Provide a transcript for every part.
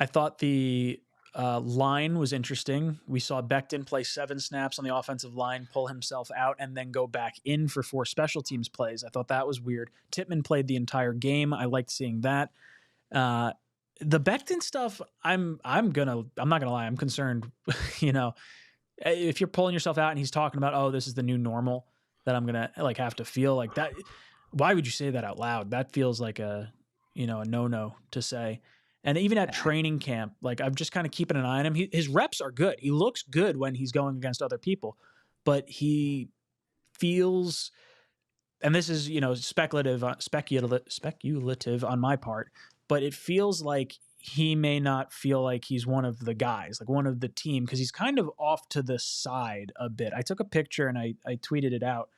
I thought the line was interesting. We saw Becton play 7 snaps on the offensive line, pull himself out, and then go back in for 4 special teams plays. I thought that was weird. Tippmann played the entire game. I liked seeing that. Uh, the Becton stuff, I'm not gonna lie, I'm concerned. you know, if you're pulling yourself out and he's talking about, oh, this is the new normal, that I'm gonna like have to feel like that. Why would you say that out loud? That feels like a no to say. And even at training camp, like I'm just kind of keeping an eye on him. His reps are good. He looks good when he's going against other people, but he feels, and this is speculative on my part, but it feels like he may not feel like he's one of the guys, like one of the team, because he's kind of off to the side a bit. I took a picture and I tweeted it out,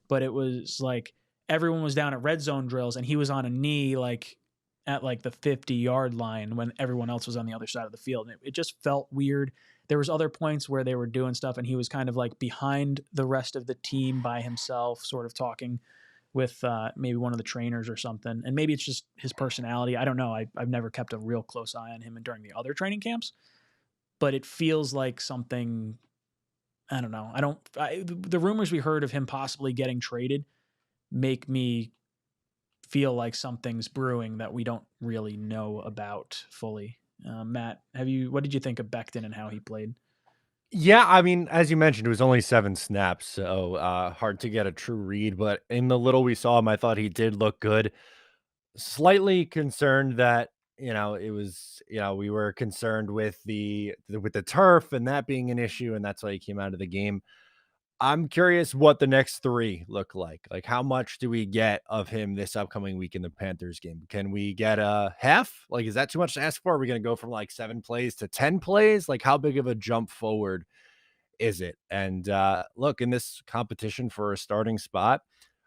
but it was like everyone was down at red zone drills and he was on a knee, like at like the 50-yard line when everyone else was on the other side of the field. And it just felt weird. There was other points where they were doing stuff and he was kind of like behind the rest of the team by himself, sort of talking with maybe one of the trainers or something. And maybe it's just his personality. I don't know. I've never kept a real close eye on him during the other training camps, but it feels like something, I don't know. The rumors we heard of him possibly getting traded make me feel like something's brewing that we don't really know about fully. Matt, what did you think of Becton and how he played? Yeah, I mean, as you mentioned, it was only 7 snaps, so hard to get a true read. But in the little we saw him, I thought he did look good. Slightly concerned that we were concerned with the turf and that being an issue, and that's why he came out of the game. I'm curious what the next 3 look like. Like, how much do we get of him this upcoming week in the Panthers game? Can we get a half? Like, is that too much to ask for? Are we going to go from like 7 plays to 10 plays? Like, how big of a jump forward is it? And look, in this competition for a starting spot,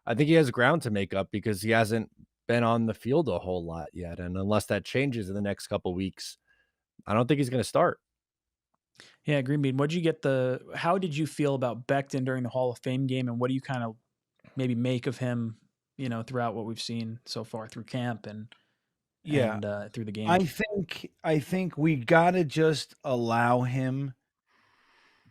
I think he has ground to make up because he hasn't been on the field a whole lot yet. And unless that changes in the next couple weeks, I don't think he's going to start. Yeah, Green Bean, how did you feel about Becton during the Hall of Fame game, and what do you kind of maybe make of him, throughout what we've seen so far through camp and Yeah, through the game? I think we gotta just allow him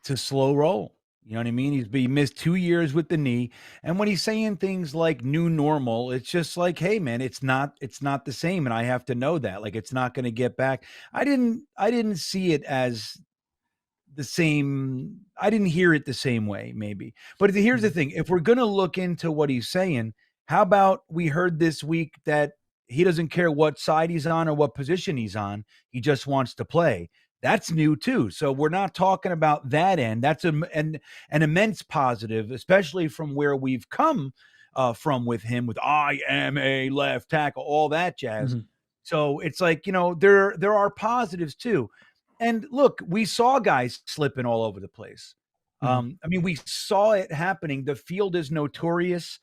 to slow roll. You know what I mean? He missed 2 years with the knee, and when he's saying things like "new normal," it's just like, "Hey, man, it's not the same, and I have to know that. Like, it's not going to get back." I didn't see it as the same. I didn't hear it the same way, maybe. But here's the Mhm. thing: if we're going to look into what he's saying, how about we heard this week that he doesn't care what side he's on or what position he's on, he just wants to play. That's new too. So we're not talking about that end. That's an immense positive, especially from where we've come from with him. With I am a left tackle, all that jazz. Mhm. So it's like there are positives too. And look, we saw guys slipping all over the place. Mhm. I mean, we saw it happening. The field is notorious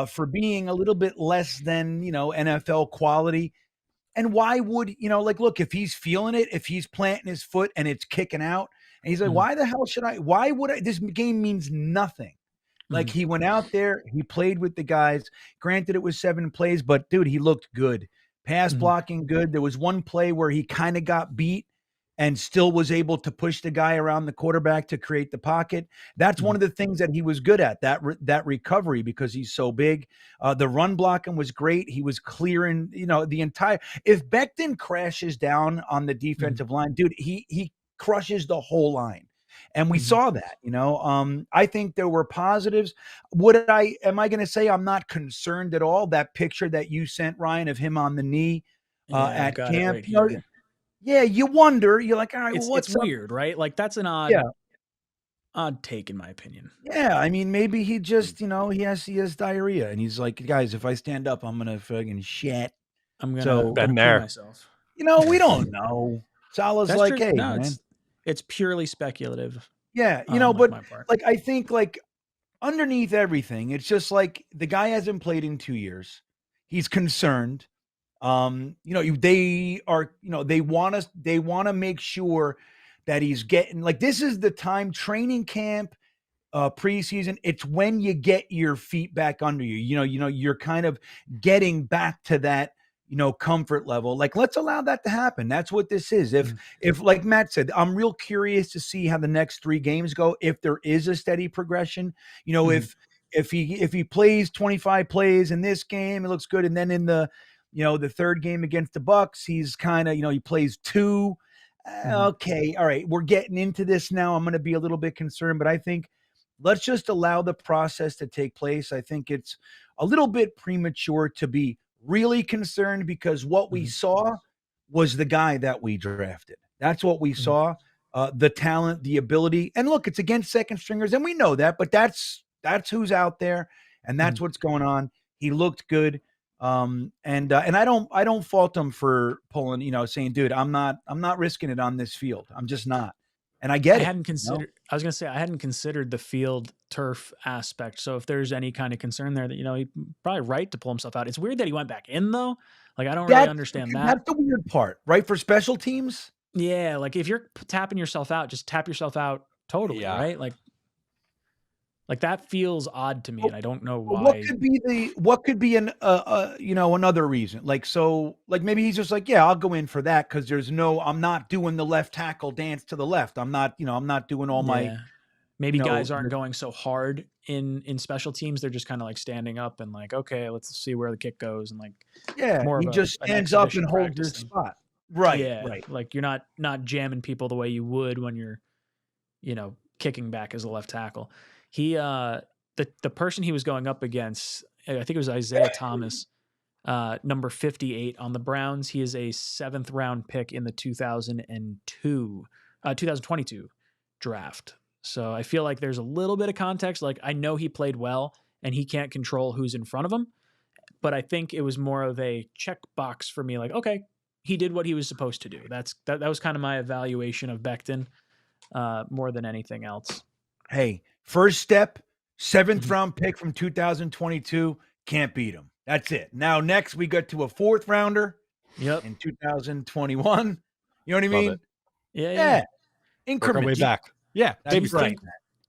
for being a little bit less than NFL quality. And why would like, look, if he's feeling it, if he's planting his foot and it's kicking out, and he's like, Mhm. why the hell should I? Why would I? This game means nothing. Like, Mhm. he went out there, he played with the guys. Granted, it was 7 plays, but dude, he looked good. Pass Mhm. blocking good. There was one play where he kind of got beat and still was able to push the guy around the quarterback to create the pocket. That's one Mhm. of the things that he was good at, that recovery, because he's so big. The run blocking was great. He was clearing, the entire. If Becton crashes down on the Mhm. defensive line, dude, he crushes the whole line. And we Mhm. saw that, I think there were positives. Am I going to say I'm not concerned at all? That picture that you sent, Ryan, of him on the knee Yeah, I've at got it camp, right here. yeah, you wonder. You're like, all right, well, It's what's up? weird, right? Like that's an Yeah, odd take in my opinion. yeah. I mean, maybe he just, he has diarrhea, and he's like, guys, if I stand up, I'm gonna fucking shit. I'm So, gonna Been pee there. myself. we don't know. Salah's That's like, true. hey, No, man, it's purely speculative yeah, on like but my part. like, I think, like, underneath everything, it's just like the guy hasn't played in 2 years. He's concerned. They are, they want to make sure that he's getting, like, this is the time, training camp, preseason. It's when you get your feet back under you. You're kind of getting back to that, comfort level. Like, let's allow that to happen. That's what this is. If like Matt said, I'm real curious to see how the next 3 games go. If there is a steady progression, if he plays 25 plays in this game, it looks good. And then in the third game against the Bucks, he's kind of, he plays 2. Okay. All right. We're getting into this now. I'm going to be a little bit concerned, but I think let's just allow the process to take place. I think it's a little bit premature to be really concerned because what we saw was the guy that we drafted. That's what we saw. The talent, the ability. And look, it's against second stringers, and we know that, but that's who's out there, and that's what's going on. He looked good. And I don't fault him for pulling, saying, dude, I'm not risking it on this field. I'm just not. And I get it. I was going to say, I hadn't considered the field turf aspect. So if there's any kind of concern there that, he probably right to pull himself out. It's weird that he went back in though. Like, I don't really understand that. That's the weird part, right? For special teams. Yeah. Like if you're tapping yourself out, just tap yourself out totally. Yeah. Right. Like that feels odd to me, and I don't know why. What could be another reason? Like, maybe he's just like, yeah, I'll go in for that because I'm not doing the left tackle dance to the left. I'm not doing all my. Maybe guys aren't going so hard in special teams. They're just kind of like standing up and like, okay, let's see where the kick goes, and like, he just stands up and holds his spot. Right. Yeah. Right. Like you're not jamming people the way you would when you're, kicking back as a left tackle. He the person he was going up against, I think it was Isaiah Thomas, number 58 on the Browns. He is a 7th round pick in the 2022 draft. So I feel like there's a little bit of context. Like, I know he played well and he can't control who's in front of him, but I think it was more of a checkbox for me. Like, okay, he did what he was supposed to do. That was kind of my evaluation of Becton, more than anything else. Hey, first step, 7th round pick from 2022, can't beat him. That's it. Now, next we get to a 4th rounder in 2021. You know what I mean? Yeah. Increment. Work our way back. Yeah. Do you